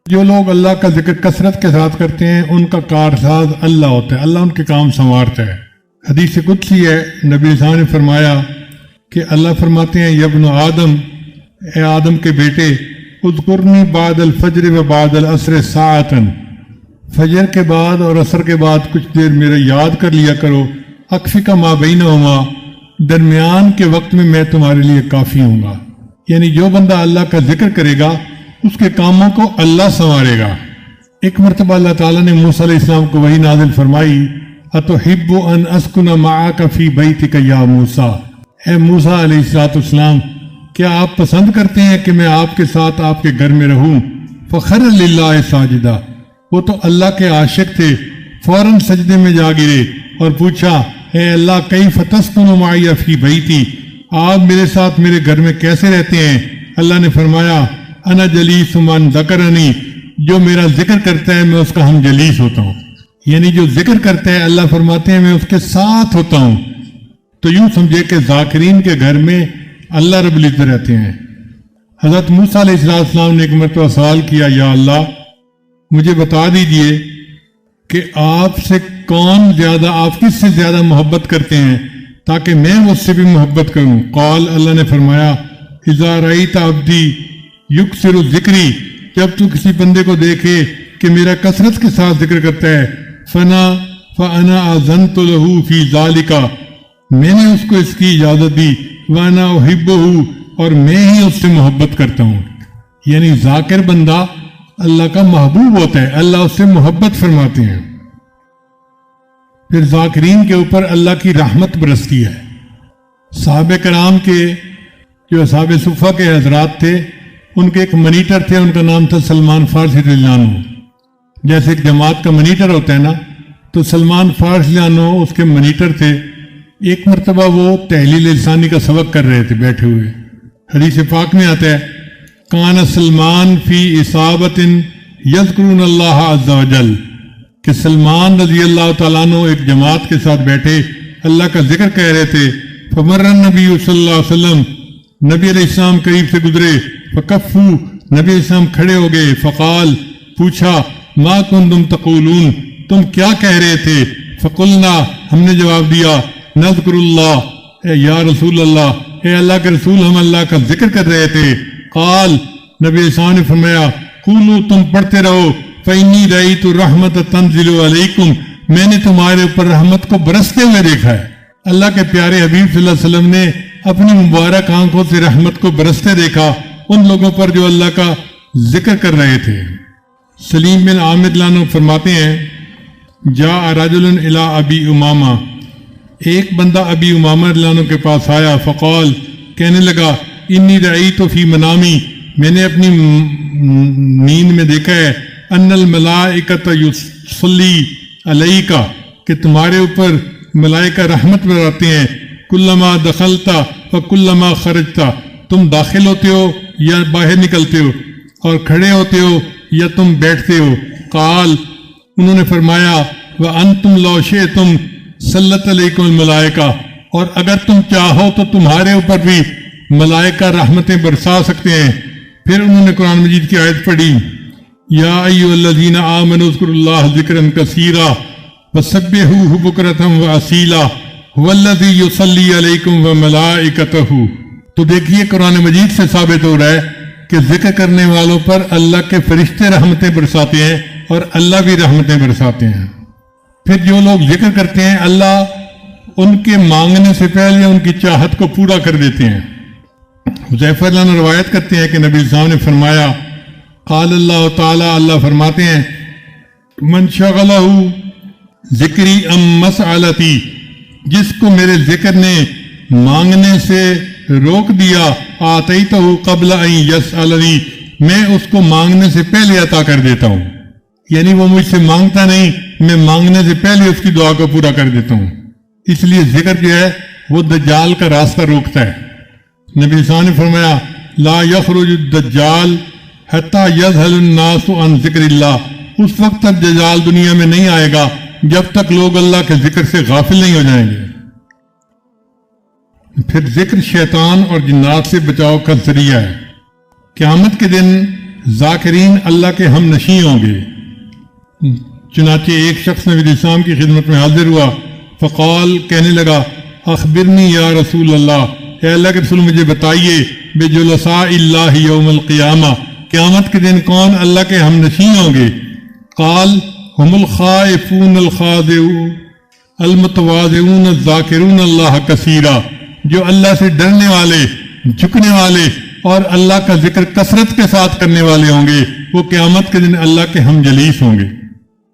جو لوگ اللہ کا ذکر کثرت کے ساتھ کرتے ہیں ان کا کارساز اللہ ہوتا ہے، اللہ ان کے کام سنوارتا ہے۔ حدیث قدسی ہے، نبی صلی اللہ علیہ وسلم نے فرمایا کہ اللہ فرماتے ہیں، یا ابن آدم، اے آدم کے بیٹے، اذکرنی بعد الفجر و بعد العصر ساعتاً، فجر کے بعد اور عصر کے بعد کچھ دیر میرا یاد کر لیا کرو، اکفک ما بینہما، درمیان کے وقت میں تمہارے لیے کافی ہوں گا۔ یعنی جو بندہ اللہ کا ذکر کرے گا اس کے کاموں کو اللہ سنوارے گا۔ ایک مرتبہ اللہ تعالیٰ نے موسیٰ علیہ السلام کو وحی نازل فرمائی، اَتُحِبُّ أَنْ أَسْكُنَ مَعَكَ فِي بَيْتِكَ يَا موسیٰ، اے موسیٰ علیہ السلام، کیا آپ پسند کرتے ہیں کہ میں آپ کے ساتھ آپ کے گھر میں رہوں؟ فَخَرَّ لِلَّهِ سَاجِدًا، وہ تو اللہ کے عاشق تھے، فوراً سجدے میں جا گرے اور پوچھا، اے اللہ کیف تسکن معی فی بیتی، آپ میرے ساتھ میرے گھر میں کیسے رہتے ہیں؟ اللہ نے فرمایا، انا جلیس من ذکرنی، جو میرا ذکر کرتا ہے میں اس کا ہم جلیس ہوتا ہوں۔ یعنی جو ذکر کرتا ہے اللہ فرماتے ہیں میں اس کے ساتھ ہوتا ہوں۔ تو یوں سمجھے کہ ذاکرین کے گھر میں اللہ رب العزت رہتے ہیں۔ حضرت موسیٰ علیہ السلام نے ایک مرتبہ سوال کیا، یا اللہ مجھے بتا دیجئے کہ آپ سے کون زیادہ، آپ کس سے زیادہ محبت کرتے ہیں تاکہ میں اس سے بھی محبت کروں۔ قال، اللہ نے فرمایا، اذا رأیت عبدی یکثر ذکری، جب تو کسی بندے کو دیکھے کہ میرا کثرت کے ساتھ ذکر کرتا ہے، فانا اذنت له فی ذالک، میں نے اس کو اس کی اجازت دی، وانا احبہ، اور میں ہی اس سے محبت کرتا ہوں۔ یعنی ذاکر بندہ اللہ کا محبوب ہوتا ہے، اللہ اس سے محبت فرماتے ہیں۔ پھر ذاکرین کے اوپر اللہ کی رحمت برستی ہے۔ صحابہ کرام کے جو اصحاب صفہ کے حضرات تھے، ان کے ایک منیٹر تھے، ان کا نام تھا سلمان فارسی رضی اللہ عنہ۔ جیسے ایک جماعت کا منیٹر ہوتا ہے نا، تو سلمان فارسی رضی اللہ عنہ اس کے منیٹر تھے۔ ایک مرتبہ وہ تحلیل لسانی کا سبق کر رہے تھے بیٹھے ہوئے۔ حدیث پاک میں آتا ہے، کان سلمان فی اصابت یذکرون اللہ عز وجل، کہ سلمان رضی اللہ تعالیٰ عنہ ایک جماعت کے ساتھ بیٹھے اللہ کا ذکر کہہ رہے تھے۔ فمر النبی صلی اللہ علیہ وسلم، نبی علیہ السلام قریب سے گزرے، فکفو، نبی علیہ السلام کھڑے ہو گئے، فقال، پوچھا، ما کنتم تقولون، تم کیا کہہ رہے تھے؟ فقلنا، ہم نے جواب دیا، نذکر اللہ، اے یا رسول اللہ، اے اللہ کے رسول، ہم اللہ کا ذکر کر رہے تھے۔ قال، نبی علیہ السلام نے فرمایا، قولوا، تم پڑھتے رہو، فإنی رأیت الرحمت تنزل علیکم، میں نے تمہارے اوپر رحمت کو برستے ہوئے دیکھا ہے۔ اللہ کے پیارے حبیب صلی اللہ علیہ وسلم نے اپنی مبارک آنکھوں سے رحمت کو برستے دیکھا ان لوگوں پر جو اللہ کا ذکر کر رہے تھے۔ سلیم بن عامر لانو فرماتے ہیں، جاء رجل الی ابی امامہ، ایک بندہ ابی امامہ لانو کے پاس آیا، فقال، کہنے لگا، انی رأیت فی منامی، میں نے اپنی نیند میں دیکھا ہے، ان الملائکۃ یصلی علیک، کہ تمہارے اوپر ملائکہ رحمت برساتے ہیں، کلما دخلتا فکلما خرجتا، تم داخل ہوتے ہو یا باہر نکلتے ہو، اور کھڑے ہوتے ہو یا تم بیٹھتے ہو۔ قال، انہوں نے فرمایا، وانتم لو شئتم سلط علیکم الملائکہ، اور اگر تم چاہو تو تمہارے اوپر بھی ملائکہ رحمتیں برسا سکتے ہیں۔ پھر انہوں نے قرآن مجید کی آیت پڑھی، یا ایھا الذین آمنوا اذکروا اللہ ذکرا کثیرا وسبحوہ بکرۃ واصیلا ھو الذی یصلی علیکم وملائکتہ۔ تو دیکھیے قرآن مجید سے ثابت ہو رہا ہے کہ ذکر کرنے والوں پر اللہ کے فرشتے رحمتیں برساتے ہیں اور اللہ بھی رحمتیں برساتے ہیں۔ پھر جو لوگ ذکر کرتے ہیں اللہ ان کے مانگنے سے پہلے ان کی چاہت کو پورا کر دیتے ہیں۔ حذیفہ رضی اللہ عنہ روایت کرتے ہیں کہ نبی صلی اللہ علیہ وسلم نے فرمایا، قال اللہ تعالیٰ، اللہ فرماتے ہیں، من شغلہ ذکری ام مسألتی، جس کو میرے ذکر نے مانگنے سے روک دیا، آتیتہ قبل ان یسألنی، میں اس کو مانگنے سے پہلے عطا کر دیتا ہوں۔ یعنی وہ مجھ سے مانگتا نہیں، میں مانگنے سے پہلے اس کی دعا کو پورا کر دیتا ہوں۔ اس لیے ذکر جو ہے وہ دجال کا راستہ روکتا ہے۔ نبی صلی اللہ علیہ وسلم نے فرمایا، لا یخرج الدجال حتی یذہل الناس عن ذکر اللہ، اس وقت تک دجال دنیا میں نہیں آئے گا جب تک لوگ اللہ کے ذکر سے غافل نہیں ہو جائیں گے۔ پھر ذکر شیطان اور جنات سے بچاؤ کا ذریعہ ہے۔ قیامت کے دن ذاکرین اللہ کے ہم نشیں ہوں گے۔ چنانچہ ایک شخص نبی علیہ السلام کی خدمت میں حاضر ہوا، فقال کہنے لگا اخبرنی یا رسول اللہ، اے اللہ کے رسول مجھے بتائیے، بجلساء اللہ یوم القیامہ، قیامت کے دن کون اللہ کے ہم نشیں ہوں گے؟ قال هم الخائفون الخاضعون المتواضعون الذاکرون اللہ کثیرا، جو اللہ سے ڈرنے والے، جھکنے والے اور اللہ کا ذکر کثرت کے ساتھ کرنے والے ہوں گے، وہ قیامت کے دن اللہ کے ہم جلیس ہوں گے۔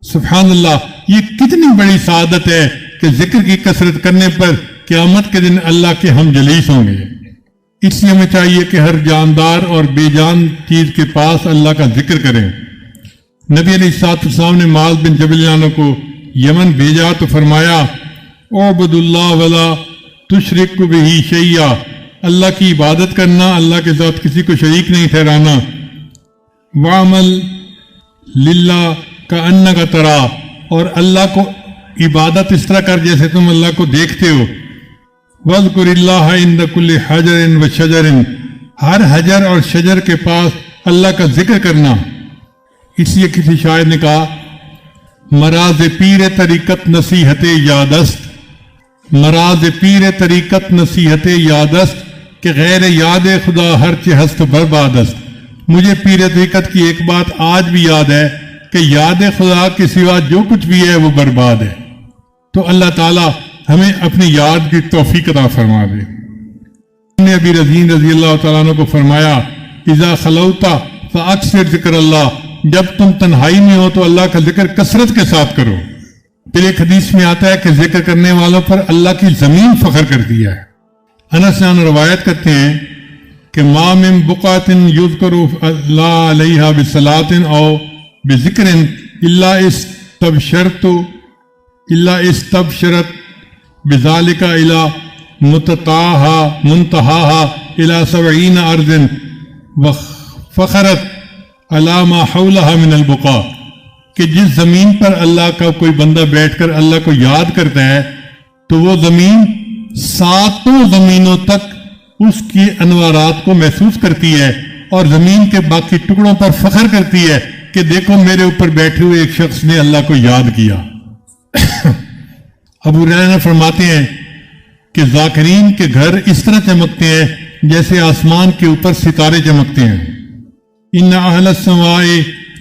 سبحان اللہ، یہ کتنی بڑی سعادت ہے کہ ذکر کی کثرت کرنے پر قیامت کے دن اللہ کے ہم جلیس ہوں گے۔ اس لیے ہمیں چاہیے کہ ہر جاندار اور بے جان چیز کے پاس اللہ کا ذکر کریں۔ نبی علیہ السلام نے معاذ بن جبل عنہ کو یمن بھیجا تو فرمایا اعبد اللہ ولا تشرک بہ شیئا، اللہ کی عبادت کرنا، اللہ کے ساتھ کسی کو شریک نہیں ٹھہرانا۔ وعمل للہ کأنک ترا، اور اللہ کو عبادت اس طرح کر جیسے تم اللہ کو دیکھتے ہو۔ وَاذْكُرِ اللَّهَ عِنْدَ كُلِّ حَجَرٍ وَشَجَرٍ، ہر حجر اور شجر کے پاس اللہ کا ذکر کرنا۔ اس لیے کسی شاعر نے کہا مراز پیر طریقت نصیحت یادست، مراز پیر طریقت نصیحت یادست، کہ غیر یاد خدا ہر چہ ہست بربادست۔ مجھے پیر طریقت کی ایک بات آج بھی یاد ہے کہ یاد خدا کے سوا جو کچھ بھی ہے وہ برباد ہے۔ تو اللہ تعالیٰ ہمیں اپنی یاد کی توفیق عطا فرما دے۔ نے ابی رضین رضی اللہ تعالیٰ عنہ کو فرمایا اذا خلوتا فاکثر ذکر اللہ، جب تم تنہائی میں ہو تو اللہ کا ذکر کثرت کے ساتھ کرو۔ پھر ایک حدیث میں آتا ہے کہ ذکر کرنے والوں پر اللہ کی زمین فخر کرتی ہے۔ انس روایت کرتے ہیں کہ ما من بقعۃ یذکر اللہ علیہا بصلاۃ او بذکر الا استبشرت بذالک الی منتہاہا الی 70 ارض وفخرت علی ما حولہا من البقاع، کہ جس زمین پر اللہ کا کوئی بندہ بیٹھ کر اللہ کو یاد کرتا ہے تو وہ زمین 7 زمینوں تک اس کی انوارات کو محسوس کرتی ہے اور زمین کے باقی ٹکڑوں پر فخر کرتی ہے کہ دیکھو میرے اوپر بیٹھے ہوئے ایک شخص نے اللہ کو یاد کیا۔ ابو ہریرہ فرماتے ہیں کہ ذاکرین کے گھر اس طرح چمکتے ہیں جیسے آسمان کے اوپر ستارے چمکتے ہیں۔ ان اہل السماء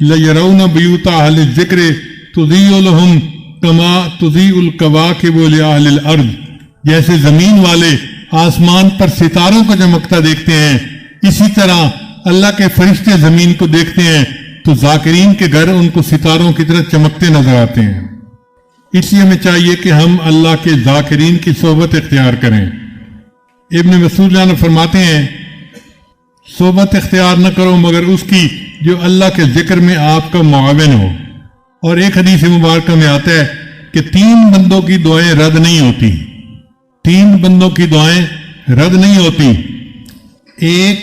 لیرون بیوت اہل الذکر تضیء لهم کما تضیء الکواکب لاہل الارض، جیسے زمین والے آسمان پر ستاروں کو چمکتا دیکھتے ہیں، اسی طرح اللہ کے فرشتے زمین کو دیکھتے ہیں تو ذاکرین کے گھر ان کو ستاروں کی طرح چمکتے نظر آتے ہیں۔ اس لیے ہمیں چاہیے کہ ہم اللہ کے ذاکرین کی صحبت اختیار کریں۔ ابن مسعود فرماتے ہیں صحبت اختیار نہ کرو مگر اس کی جو اللہ کے ذکر میں آپ کا معاون ہو۔ اور ایک حدیث مبارکہ میں آتا ہے کہ 3 بندوں کی دعائیں رد نہیں ہوتی، 3 بندوں کی دعائیں رد نہیں ہوتی۔ ایک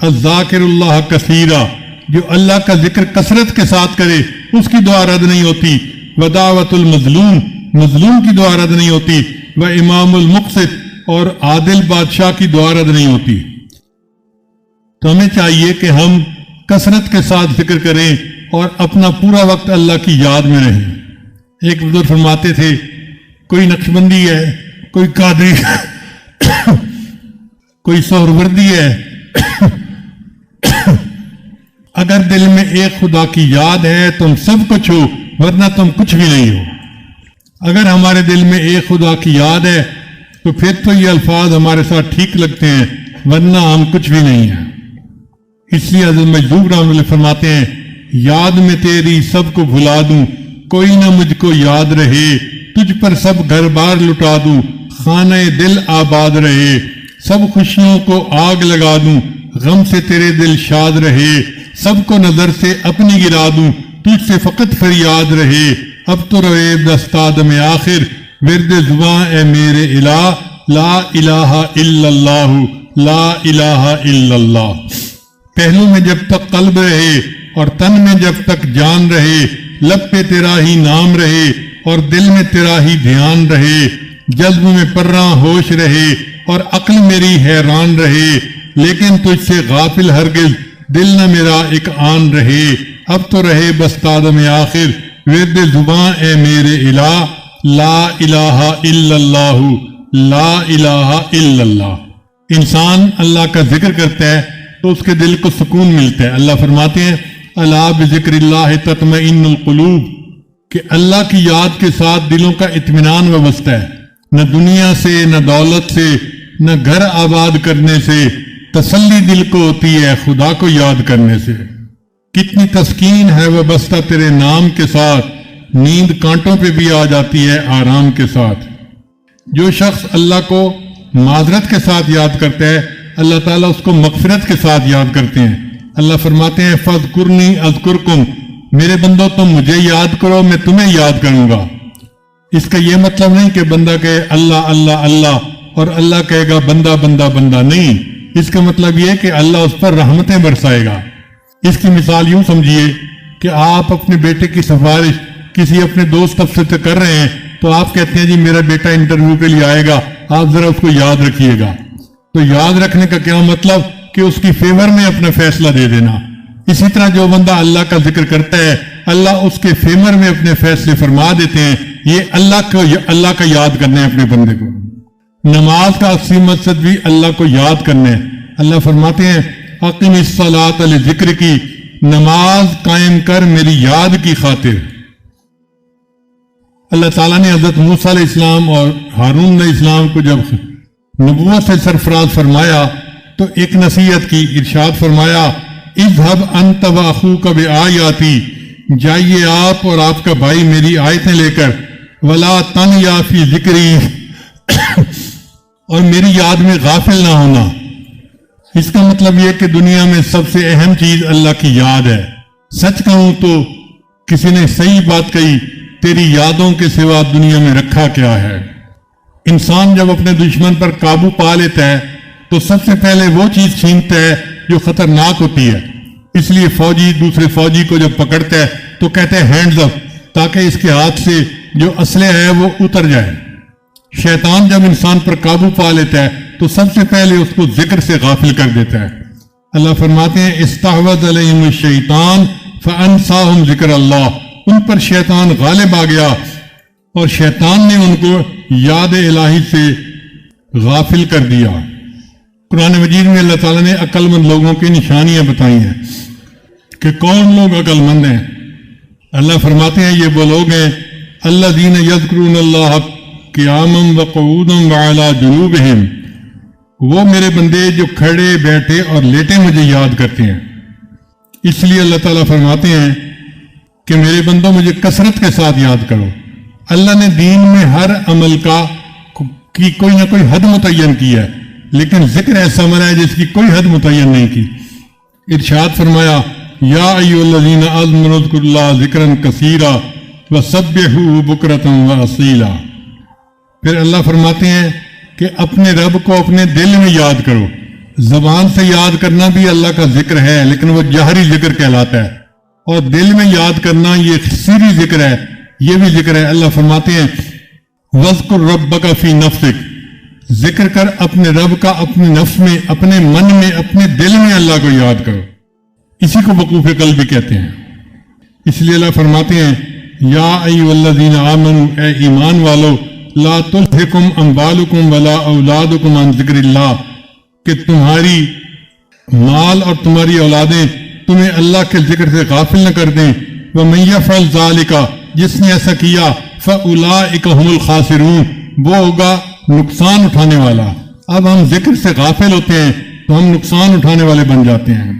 الذاکر اللہ کثیرا، جو اللہ کا ذکر کثرت کے ساتھ کرے اس کی دعا رد نہیں ہوتی۔ ودعوت المظلوم، مظلوم کی دعا رد نہیں ہوتی۔ وامام المقسط، اور عادل بادشاہ کی دعا رد نہیں ہوتی۔ تو ہمیں چاہیے کہ ہم کثرت کے ساتھ ذکر کریں اور اپنا پورا وقت اللہ کی یاد میں رہیں۔ ایک بزرگ فرماتے تھے کوئی نقشبندی ہے، کوئی قادری کوئی سہروردی ہے، اگر دل میں ایک خدا کی یاد ہے تم سب کچھ ہو، ورنہ تم کچھ بھی نہیں ہو۔ اگر ہمارے دل میں ایک خدا کی یاد ہے تو پھر تو یہ الفاظ ہمارے ساتھ ٹھیک لگتے ہیں، ورنہ ہم کچھ بھی نہیں ہیں۔ اس لیے حضرت مجذوب رحمۃ اللہ فرماتے ہیں یاد میں تیری سب کو بھلا دوں، کوئی نہ مجھ کو یاد رہے، تجھ پر سب گھر بار لٹا دوں، خانہ دل آباد رہے، سب خوشیوں کو آگ لگا دوں، غم سے تیرے دل شاد رہے، سب کو نظر سے اپنی گرا دوں، تجھ سے فقط فریاد رہے، اب تو روے دستاد میں آخر، ورد زباں اے میرے الہ، لا الہ الا اللہ، لا الہ الا اللہ۔ پہلو میں جب تک قلب رہے اور تن میں جب تک جان رہے، لب پہ تیرا ہی نام رہے اور دل میں تیرا ہی دھیان رہے، جذب میں پرراں ہوش رہے اور عقل میری حیران رہے، لیکن تجھ سے غافل ہرگز دل نہ میرا ایک آن رہے، اب تو رہے بس تادم آخر، ورد زباں اے میرے الہ، لا الہ الا اللہ، لا الہ الا اللہ۔ انسان اللہ کا ذکر کرتا ہے تو اس کے دل کو سکون ملتا ہے۔ اللہ فرماتے ہیں الا بذکر اللہ تطمئن القلوب، کہ اللہ کی یاد کے ساتھ دلوں کا اطمینان وابستہ ہے۔ نہ دنیا سے، نہ دولت سے، نہ گھر آباد کرنے سے تسلی دل کو ہوتی ہے، خدا کو یاد کرنے سے۔ کتنی تسکین ہے وابستہ تیرے نام کے ساتھ، نیند کانٹوں پہ بھی آ جاتی ہے آرام کے ساتھ۔ جو شخص اللہ کو معذرت کے ساتھ یاد کرتا ہے، اللہ تعالیٰ اس کو مغفرت کے ساتھ یاد کرتے ہیں۔ اللہ فرماتے ہیں فاذکرنی اذکرکم، میرے بندو تم مجھے یاد کرو، میں تمہیں یاد کروں گا۔ اس کا یہ مطلب نہیں کہ بندہ کہے اللہ اللہ اللہ اور اللہ کہے گا بندہ بندہ بندہ، نہیں۔ اس کا مطلب یہ کہ اللہ اس پر رحمتیں برسائے گا۔ اس کی مثال یوں سمجھیے کہ آپ اپنے بیٹے کی سفارش کسی اپنے دوست افسر سے کر رہے ہیں، تو آپ کہتے ہیں جی میرا بیٹا انٹرویو کے لیے آئے گا، آپ ذرا اس کو یاد رکھیے گا۔ تو یاد رکھنے کا کیا مطلب کہ اس کی فیور میں اپنا فیصلہ دے دینا۔ اسی طرح جو بندہ اللہ کا ذکر کرتا ہے، اللہ اس کے فیور میں اپنے فیصلے فرما دیتے ہیں۔ یہ اللہ کا یاد کرنا ہے اپنے بندے کو۔ نماز کا اصلی مقصد بھی اللہ کو یاد کرنا ہے۔ اللہ فرماتے ہیں اقم الصلاۃ لذکر کی، نماز قائم کر میری یاد کی خاطر۔ اللہ تعالیٰ نے حضرت موسیٰ علیہ السلام اور ہارون علیہ السلام کو جب نبوت سے سرفراز فرمایا تو ایک نصیحت کی، ارشاد فرمایا اذهب انت واخوک بآیاتی، جائیے آپ اور آپ کا بھائی میری آیتیں لے کر، ولا تنیا فی ذکری، اور میری یاد میں غافل نہ ہونا۔ اس کا مطلب یہ کہ دنیا میں سب سے اہم چیز اللہ کی یاد ہے۔ سچ کہوں تو کسی نے صحیح بات کہی، تیری یادوں کے سوا دنیا میں رکھا کیا ہے۔ انسان جب اپنے دشمن پر قابو پا لیتا ہے تو سب سے پہلے وہ چیز چھینتا ہے جو خطرناک ہوتی ہے۔ اس لیے فوجی دوسرے فوجی کو جب پکڑتا ہے تو کہتے ہیں ہینڈز اپ، تاکہ اس کے ہاتھ سے جو اسلحہ ہے وہ اتر جائے۔ شیطان جب انسان پر قابو پا لیتا ہے تو سب سے پہلے اس کو ذکر سے غافل کر دیتا ہے۔ اللہ فرماتے ہیں استحوذ علیہم الشیطان فانساہم ذکر اللہ، ان پر شیطان غالب آ گیا اور شیطان نے ان کو یاد الہی سے غافل کر دیا۔ قرآن مجید میں اللہ تعالیٰ نے عقل مند لوگوں کی نشانیاں بتائی ہیں کہ کون لوگ عقل مند ہیں۔ اللہ فرماتے ہیں یہ وہ لوگ ہیں الذین یذکرون اللہ قیاما وقعودا وعلی جنوبہم، وہ میرے بندے جو کھڑے بیٹھے اور لیٹے مجھے یاد کرتے ہیں۔ اس لیے اللہ تعالیٰ فرماتے ہیں کہ میرے بندوں مجھے کثرت کے ساتھ یاد کرو۔ اللہ نے دین میں ہر عمل کی کوئی نہ کوئی حد متعین کی ہے، لیکن ذکر ایسا عمل ہے جس کی کوئی حد متعین نہیں کی۔ ارشاد فرمایا یا ایھا الذین آمنوا اذکروا اللہ ذکرا کثیرا وسبحوہ بکرۃ واصیلا۔ پھر اللہ فرماتے ہیں کہ اپنے رب کو اپنے دل میں یاد کرو۔ زبان سے یاد کرنا بھی اللہ کا ذکر ہے، لیکن وہ جہری ذکر کہلاتا ہے، اور دل میں یاد کرنا یہ سری ذکر ہے، یہ بھی ذکر ہے۔ اللہ فرماتے ہیں وَاذْكُرْ رَبَّكَ فِي نَفْسِكَ، ذکر کر اپنے رب کا اپنے نفس میں، اپنے من میں، اپنے دل میں اللہ کو یاد کرو۔ اسی کو وقوف قلب بھی کہتے ہیں۔ اس لیے اللہ فرماتے ہیں یا ایھا الذین آمنوا، اے ایمان والو، لا تلہکم اموالکم ولا اولادکم عن ذکر اللہ، کہ تمہاری مال اور تمہاری اولادیں تمہیں اللہ کے ذکر سے غافل نہ کر دیں۔ وَمَن يَفْعَلْ ذَلِكَ، جس نے ایسا کیا، فَأُولَٰئِكَ هُمُ الْخَاسِرُونَ، وہ ہوگا نقصان اٹھانے والا۔ اب ہم ذکر سے غافل ہوتے ہیں تو ہم نقصان اٹھانے والے بن جاتے ہیں۔